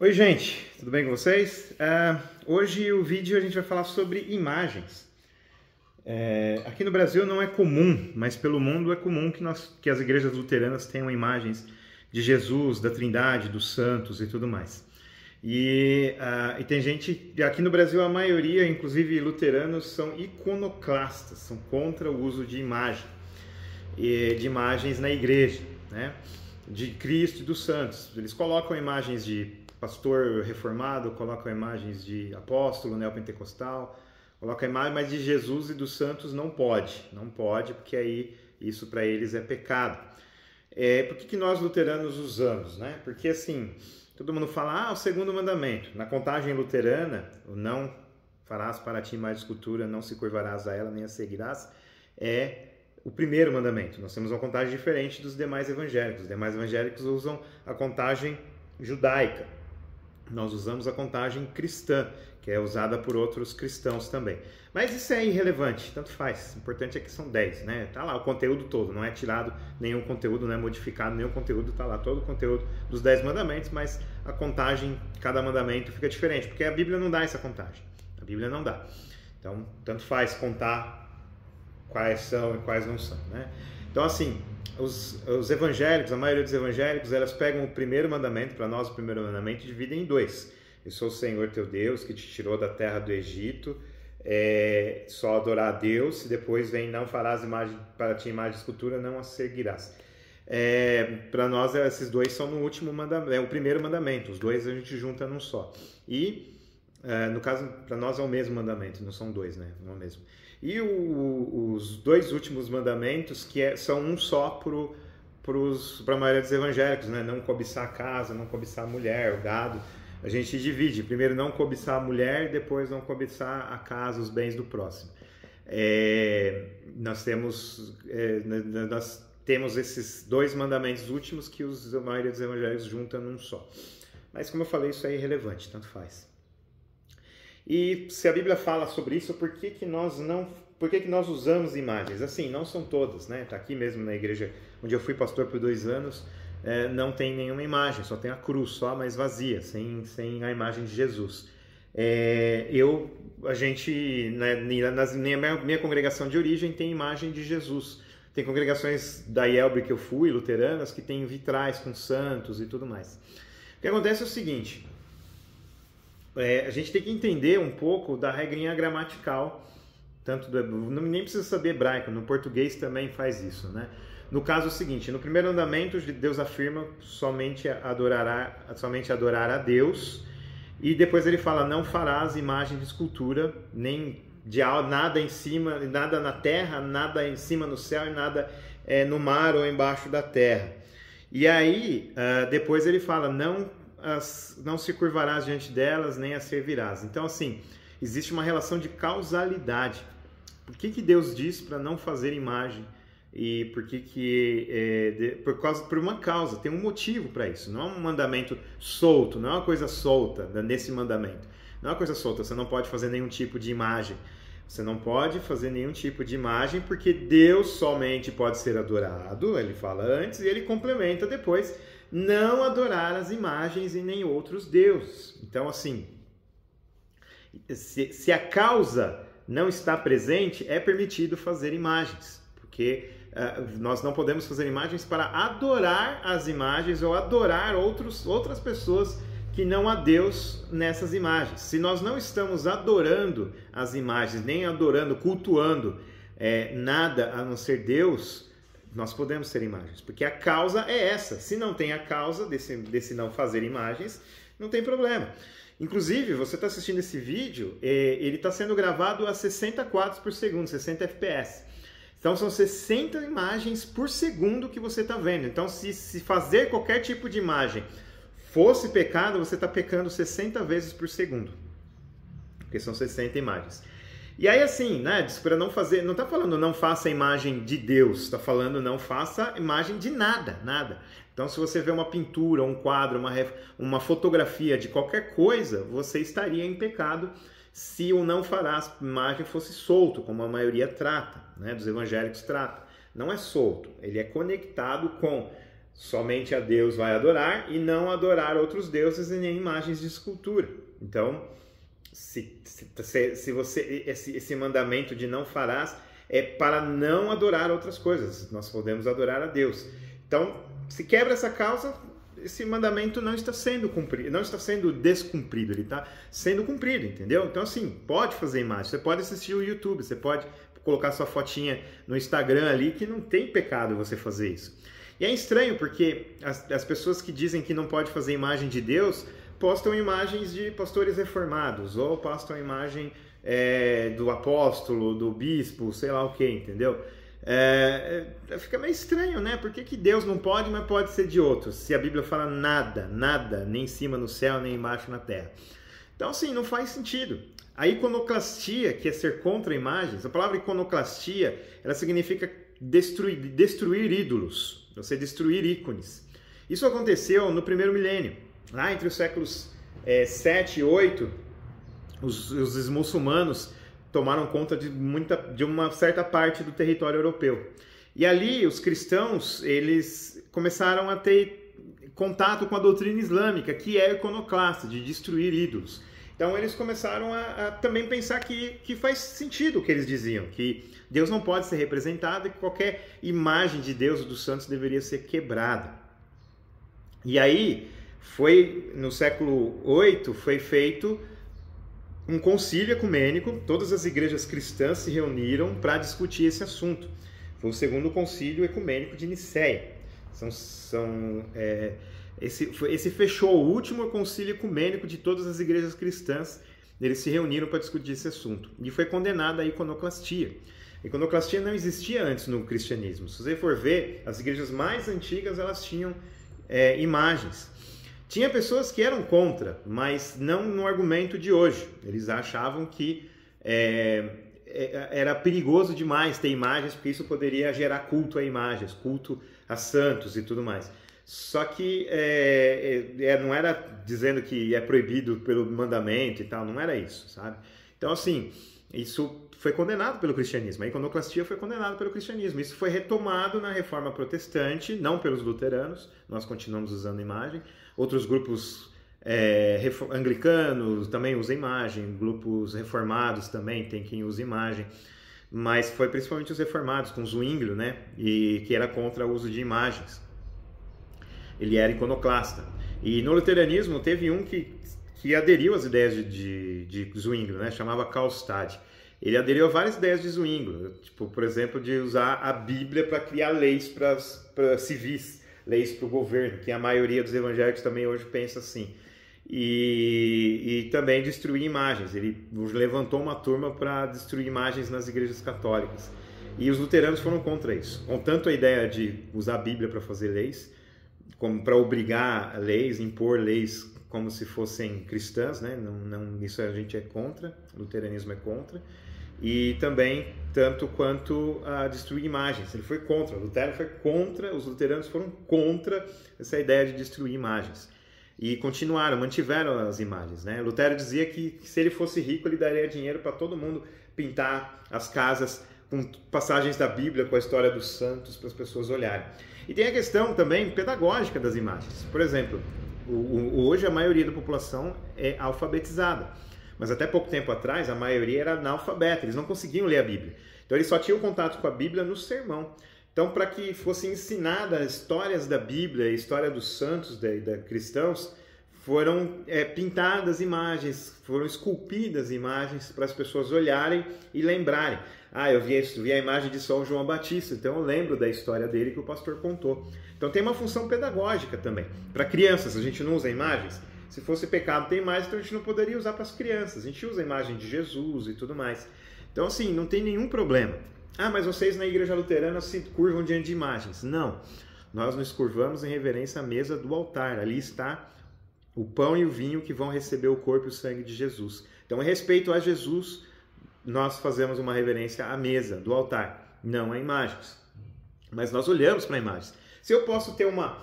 Oi, gente, tudo bem com vocês? Hoje o vídeo a gente vai falar sobre imagens. Aqui no Brasil não é comum, mas pelo mundo é comum que as igrejas luteranas tenham imagens de Jesus, da Trindade, dos santos e tudo mais. E tem gente, aqui no Brasil a maioria, inclusive luteranos, são iconoclastas, são contra o uso de imagens na igreja, né? De Cristo e dos santos. Eles colocam imagens de pastor reformado, colocam imagens de apóstolo, neopentecostal, colocam imagens, mas de Jesus e dos santos não pode, porque aí isso para eles é pecado. Por que nós luteranos usamos, né? Porque assim, todo mundo fala, o segundo mandamento, na contagem luterana, o não farás para ti mais escultura, não se curvarás a ela, nem a seguirás, é o primeiro mandamento. Nós temos uma contagem diferente dos demais evangélicos. Os demais evangélicos usam a contagem judaica. Nós usamos a contagem cristã, que é usada por outros cristãos também. Mas isso é irrelevante, tanto faz. O importante é que são 10, né? Tá lá o conteúdo todo, não é tirado nenhum conteúdo, não é modificado nenhum conteúdo, tá lá todo o conteúdo dos 10 mandamentos, mas a contagem, cada mandamento fica diferente, porque a Bíblia não dá essa contagem. A Bíblia não dá. Então, tanto faz contar quais são e quais não são, né? Então, assim, os evangélicos, a maioria dos evangélicos, elas pegam o primeiro mandamento, para nós o primeiro mandamento, e dividem em dois. Eu sou o Senhor teu Deus, que te tirou da terra do Egito, só adorar a Deus, e depois vem, não farás imagem para ti imagem de escultura, não a seguirás. Para nós, esses dois são no último mandamento, é o primeiro mandamento, os dois a gente junta num só. E, no caso, para nós é o mesmo mandamento, não são dois, né? Não é o mesmo. E os dois últimos mandamentos, são um só para a maioria dos evangélicos, né? Não cobiçar a casa, não cobiçar a mulher, o gado. A gente divide. Primeiro não cobiçar a mulher, depois não cobiçar a casa, os bens do próximo. Nós temos esses dois mandamentos últimos que a maioria dos evangélicos junta num só. Mas como eu falei, isso é irrelevante, tanto faz. E se a Bíblia fala sobre isso, por que nós usamos imagens? Assim, não são todas, né? Tá aqui mesmo na igreja onde eu fui pastor por 2 anos, não tem nenhuma imagem, só tem a cruz, só, mas vazia, sem a imagem de Jesus. Na minha congregação de origem tem imagem de Jesus. Tem congregações da IELB que eu fui, luteranas, que tem vitrais com santos e tudo mais. O que acontece é o seguinte: a gente tem que entender um pouco da regrinha gramatical, nem precisa saber hebraico, no português também faz isso, né? No caso é o seguinte, no primeiro mandamento Deus afirma somente adorar a Deus, e depois ele fala, não farás imagem de escultura, nem de nada em cima, nada na terra, nada em cima no céu e nada no mar ou embaixo da terra. E aí, depois ele fala, não se curvarás diante delas, nem as servirás. Então, assim, existe uma relação de causalidade. Por que Deus diz para não fazer imagem? E por uma causa, tem um motivo para isso. Não é um mandamento solto, não é uma coisa solta nesse mandamento. Não é uma coisa solta, você não pode fazer nenhum tipo de imagem. Você não pode fazer nenhum tipo de imagem, porque Deus somente pode ser adorado, ele fala antes, e ele complementa depois, não adorar as imagens e nem outros deuses. Então, assim, se a causa não está presente, é permitido fazer imagens, porque nós não podemos fazer imagens para adorar as imagens ou adorar outras pessoas que não a Deus nessas imagens. Se nós não estamos adorando as imagens, nem adorando, cultuando nada a não ser Deus, nós podemos ser imagens, porque a causa é essa. Se não tem a causa desse não fazer imagens, não tem problema. Inclusive, você está assistindo esse vídeo, ele está sendo gravado a 60 quadros por segundo, 60 fps. Então, são 60 imagens por segundo que você está vendo. Então, se fazer qualquer tipo de imagem fosse pecado, você está pecando 60 vezes por segundo, porque são 60 imagens. E aí, assim, né, diz para não fazer, não está falando não faça imagem de Deus, está falando não faça imagem de nada, nada. Então, se você vê uma pintura, um quadro, uma fotografia de qualquer coisa, você estaria em pecado se o não farás imagem fosse solto, como a maioria trata, né, dos evangélicos trata. Não é solto, ele é conectado com somente a Deus vai adorar e não adorar outros deuses e nem imagens de escultura. Então, esse mandamento de não farás é para não adorar outras coisas. Nós podemos adorar a Deus. Então, se quebra essa causa, esse mandamento não está sendo cumprido, não está sendo descumprido, ele está sendo cumprido, entendeu? Então, assim, pode fazer imagem, você pode assistir o YouTube, você pode colocar sua fotinha no Instagram ali, que não tem pecado você fazer isso. E é estranho, porque as pessoas que dizem que não pode fazer imagem de Deus, postam imagens de pastores reformados, ou postam imagem do apóstolo, do bispo, sei lá o que, entendeu? Fica meio estranho, né? Por que Deus não pode, mas pode ser de outros? Se a Bíblia fala nada, nem em cima no céu, nem embaixo na terra. Então, assim, não faz sentido. A iconoclastia, que é ser contra imagens, a palavra iconoclastia, ela significa destruir ídolos, você destruir ícones. Isso aconteceu no primeiro milênio, lá entre os séculos 7 e 8, os muçulmanos tomaram conta de uma certa parte do território europeu. E ali os cristãos, eles começaram a ter contato com a doutrina islâmica, que é iconoclasta, de destruir ídolos. Então eles começaram a também pensar que faz sentido o que eles diziam, que Deus não pode ser representado e que qualquer imagem de Deus ou dos santos deveria ser quebrada. E aí, no século 8, foi feito um concílio ecumênico, todas as igrejas cristãs se reuniram para discutir esse assunto. Foi o segundo concílio ecumênico de Nicéia. Esse fechou o último concílio ecumênico de todas as igrejas cristãs. Eles se reuniram para discutir esse assunto. E foi condenada a iconoclastia. A iconoclastia não existia antes no cristianismo. Se você for ver, as igrejas mais antigas elas tinham imagens. Tinha pessoas que eram contra, mas não no argumento de hoje. Eles achavam que era perigoso demais ter imagens, porque isso poderia gerar culto a imagens, culto a santos e tudo mais. Só que não era dizendo que é proibido pelo mandamento e tal, não era isso, sabe? Então, assim, isso foi condenado pelo cristianismo. A iconoclastia foi condenada pelo cristianismo. Isso foi retomado na Reforma Protestante, não pelos luteranos, nós continuamos usando imagem. Outros grupos anglicanos também usam imagem, grupos reformados também tem quem usa imagem, mas foi principalmente os reformados, com Zwinglio, né? E que era contra o uso de imagens. Ele era iconoclasta. E no luteranismo teve um que aderiu às ideias de Zwinglio, né? Chamava Karlstadt. Ele aderiu a várias ideias de Zwinglio, tipo, por exemplo, de usar a Bíblia para criar leis para civis, leis para o governo, que a maioria dos evangélicos também hoje pensa assim. E também destruir imagens. Ele levantou uma turma para destruir imagens nas igrejas católicas. E os luteranos foram contra isso. Com tanto a ideia de usar a Bíblia para fazer leis, como para obrigar leis, impor leis como se fossem cristãs, né? Isso a gente é contra, o luteranismo é contra. E também tanto quanto a destruir imagens. Ele foi contra, Lutero foi contra, os luteranos foram contra essa ideia de destruir imagens. E mantiveram as imagens, né? Lutero dizia que se ele fosse rico, ele daria dinheiro para todo mundo pintar as casas com passagens da Bíblia, com a história dos santos, para as pessoas olharem. E tem a questão também pedagógica das imagens. Por exemplo, hoje a maioria da população é alfabetizada, mas até pouco tempo atrás a maioria era analfabeta, eles não conseguiam ler a Bíblia. Então eles só tinham contato com a Bíblia no sermão. Então, para que fossem ensinadas histórias da Bíblia, a história dos santos, da cristãos, foram pintadas imagens, foram esculpidas imagens para as pessoas olharem e lembrarem. Eu vi a imagem de São João Batista, então eu lembro da história dele que o pastor contou. Então tem uma função pedagógica também. Para crianças, a gente não usa imagens. Se fosse pecado ter imagens, então a gente não poderia usar para as crianças. A gente usa a imagem de Jesus e tudo mais. Então, assim, não tem nenhum problema. Mas vocês na igreja luterana se curvam diante de imagens. Não, nós nos curvamos em reverência à mesa do altar. Ali está o pão e o vinho que vão receber o corpo e o sangue de Jesus. Então, em respeito a Jesus, nós fazemos uma reverência à mesa do altar, não a imagens. Mas nós olhamos para imagens. Se eu posso ter uma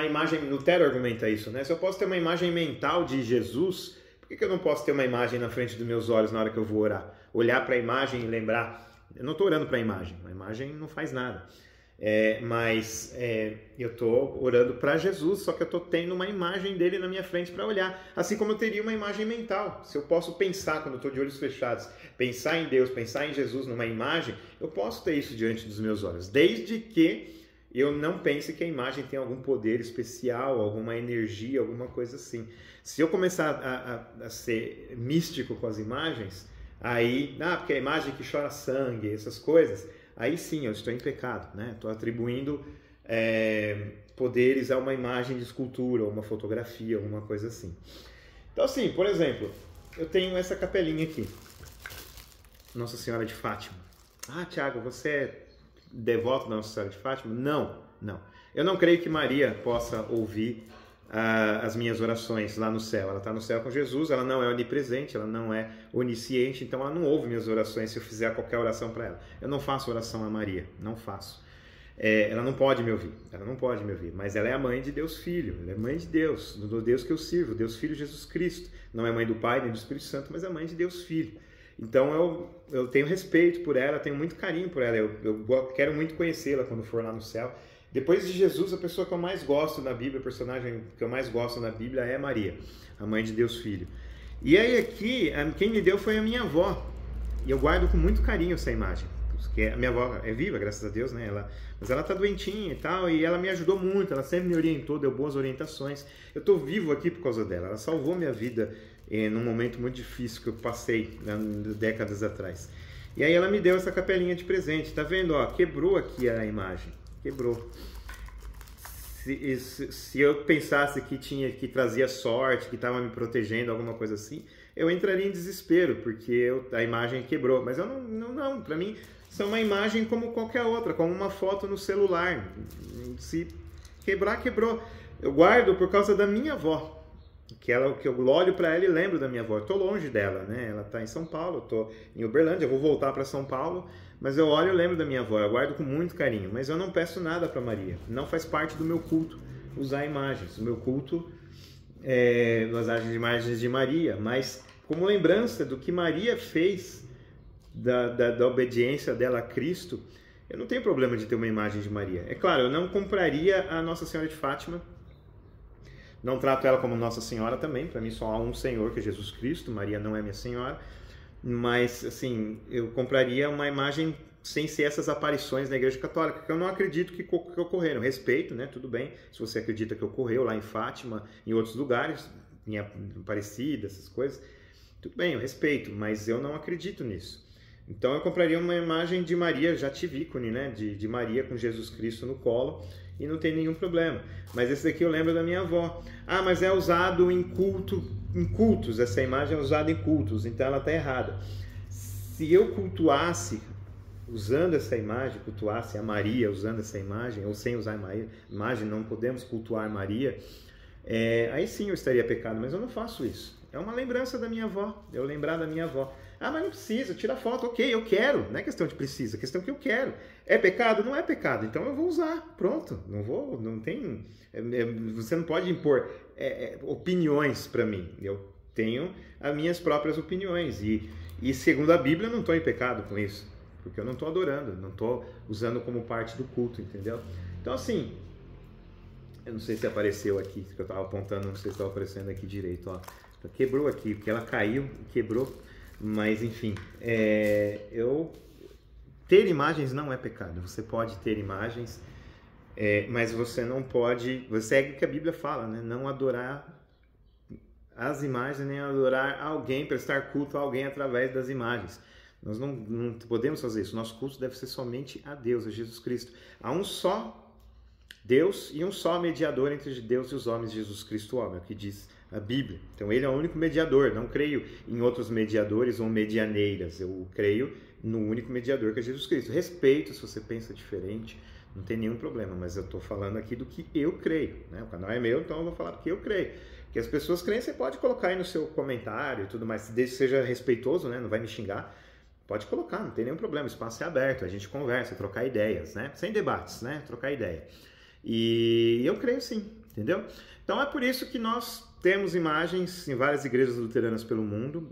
imagem, Lutero argumenta isso, né? Se eu posso ter uma imagem mental de Jesus, por que eu não posso ter uma imagem na frente dos meus olhos na hora que eu vou orar? Olhar para a imagem e lembrar. Eu não estou orando para a imagem não faz nada. Eu estou orando para Jesus, só que eu estou tendo uma imagem dele na minha frente para olhar, assim como eu teria uma imagem mental. Se eu posso pensar, quando eu estou de olhos fechados, pensar em Deus, pensar em Jesus numa imagem, eu posso ter isso diante dos meus olhos, desde que eu não pense que a imagem tem algum poder especial, alguma energia, alguma coisa assim. Se eu começar a ser místico com as imagens, aí, porque a imagem que chora sangue, essas coisas, aí sim eu estou em pecado, né? Estou atribuindo poderes a uma imagem de escultura, ou uma fotografia, alguma coisa assim. Então, assim, por exemplo, eu tenho essa capelinha aqui, Nossa Senhora de Fátima. Tiago, você é devoto da Nossa Senhora de Fátima? Não. Eu não creio que Maria possa ouvir as minhas orações lá no céu. Ela está no céu com Jesus, ela não é onipresente, ela não é onisciente, então ela não ouve minhas orações se eu fizer qualquer oração para ela. Eu não faço oração a Maria, não faço. Ela não pode me ouvir, mas ela é a mãe de Deus Filho, ela é mãe de Deus, do Deus que eu sirvo, Deus Filho Jesus Cristo. Não é mãe do Pai nem do Espírito Santo, mas é mãe de Deus Filho. Então eu tenho respeito por ela, tenho muito carinho por ela, eu quero muito conhecê-la quando for lá no céu. Depois de Jesus, a pessoa que eu mais gosto na Bíblia, o personagem que eu mais gosto na Bíblia é Maria, a mãe de Deus Filho. E aí aqui, quem me deu foi a minha avó, e eu guardo com muito carinho essa imagem, porque a minha avó é viva, graças a Deus, né? Mas ela tá doentinha e tal, e ela me ajudou muito, ela sempre me orientou, deu boas orientações. Eu tô vivo aqui por causa dela, ela salvou minha vida num momento muito difícil que eu passei, décadas atrás. E aí ela me deu essa capelinha de presente, tá vendo? Quebrou aqui a imagem, quebrou. Se eu pensasse que trazia sorte, que estava me protegendo, alguma coisa assim, eu entraria em desespero, porque a imagem quebrou. Mas eu não, para mim, isso é uma imagem como qualquer outra, como uma foto no celular. Se quebrar, quebrou. Eu guardo por causa da minha avó, que eu olho para ela e lembro da minha avó. Eu tô longe dela, né? Ela tá em São Paulo, eu tô em Uberlândia, eu vou voltar para São Paulo, mas eu olho e lembro da minha avó, eu guardo com muito carinho. Mas eu não peço nada para Maria, não faz parte do meu culto usar imagens. O meu culto é usar as imagens de Maria, mas como lembrança do que Maria fez, da obediência dela a Cristo, eu não tenho problema de ter uma imagem de Maria. É claro, eu não compraria a Nossa Senhora de Fátima, não trato ela como Nossa Senhora também, para mim só há um Senhor, que é Jesus Cristo, Maria não é minha Senhora, mas assim, eu compraria uma imagem sem ser essas aparições na Igreja Católica, que eu não acredito que ocorreram. Respeito, né? Tudo bem, se você acredita que ocorreu lá em Fátima, em outros lugares, em Aparecida, essas coisas, tudo bem, eu respeito, mas eu não acredito nisso. Então eu compraria uma imagem de Maria, já tive ícone, né? De Maria com Jesus Cristo no colo, e não tem nenhum problema. Mas esse daqui eu lembro da minha avó. Mas é usado em cultos, essa imagem é usada em cultos, então ela está errada. Se eu cultuasse, usando essa imagem, cultuasse a Maria usando essa imagem, ou sem usar a imagem, não podemos cultuar Maria, aí sim eu estaria pecado, mas eu não faço isso. É uma lembrança da minha avó, eu lembrar da minha avó. Mas não precisa, tira foto, ok, eu quero. Não é questão de precisa, é questão que eu quero. É pecado? Não é pecado, então eu vou usar, pronto. Não tem... Você não pode impor opiniões para mim. Eu tenho as minhas próprias opiniões e segundo a Bíblia eu não estou em pecado com isso, porque eu não estou adorando, não estou usando como parte do culto, entendeu? Então assim, eu não sei se apareceu aqui, que eu estava apontando, não sei se estava aparecendo aqui direito, ó. Quebrou aqui, porque ela caiu, quebrou. Mas, enfim, ter imagens não é pecado. Você pode ter imagens, mas você não pode... Você segue o que a Bíblia fala, né? Não adorar as imagens, nem adorar alguém, prestar culto a alguém através das imagens. Nós não podemos fazer isso. Nosso culto deve ser somente a Deus, a Jesus Cristo. Há um só Deus e um só mediador entre Deus e os homens, Jesus Cristo, o homem, é o que diz a Bíblia. Então ele é o único mediador, não creio em outros mediadores ou medianeiras, eu creio no único mediador que é Jesus Cristo. Respeito se você pensa diferente, não tem nenhum problema, mas eu estou falando aqui do que eu creio, né? O canal é meu, então eu vou falar do que eu creio. Que as pessoas creem, você pode colocar aí no seu comentário e tudo mais, desde que seja respeitoso, né? Não vai me xingar, pode colocar, não tem nenhum problema, o espaço é aberto, a gente conversa, trocar ideias, né? Sem debates, né? Trocar ideia. E eu creio sim, entendeu? Então é por isso que nós temos imagens em várias igrejas luteranas pelo mundo.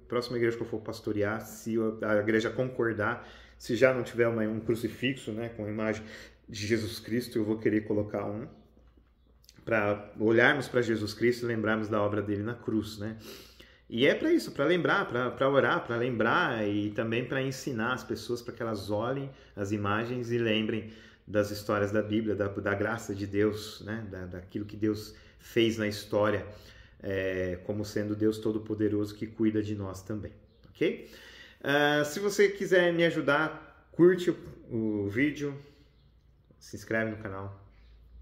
Próxima igreja que eu for pastorear, se a igreja concordar Se já não tiver um crucifixo, né, com a imagem de Jesus Cristo, eu vou querer colocar um, para olharmos para Jesus Cristo e lembrarmos da obra dele na cruz, né? E é para isso, para lembrar, para orar, para lembrar e também para ensinar as pessoas para que elas olhem as imagens e lembrem das histórias da Bíblia, da graça de Deus, né? Daquilo que Deus fez na história, como sendo Deus Todo-Poderoso que cuida de nós também, ok? Se você quiser me ajudar, curte o vídeo, se inscreve no canal,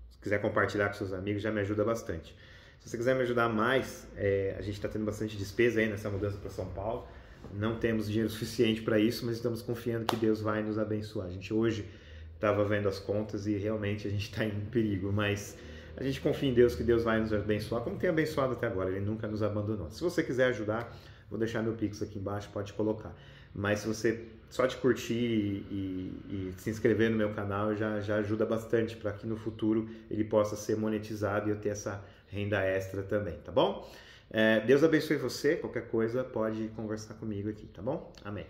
se quiser compartilhar com seus amigos, já me ajuda bastante. Se você quiser me ajudar mais, a gente está tendo bastante despesa aí nessa mudança para São Paulo. Não temos dinheiro suficiente para isso, mas estamos confiando que Deus vai nos abençoar. A gente hoje estava vendo as contas e realmente a gente está em perigo, mas a gente confia em Deus que Deus vai nos abençoar, como tem abençoado até agora. Ele nunca nos abandonou. Se você quiser ajudar, vou deixar meu Pix aqui embaixo, pode colocar. Mas se você só te curtir e se inscrever no meu canal já ajuda bastante para que no futuro ele possa ser monetizado e eu ter essa renda extra também, tá bom? Deus abençoe você, qualquer coisa pode conversar comigo aqui, tá bom? Amém.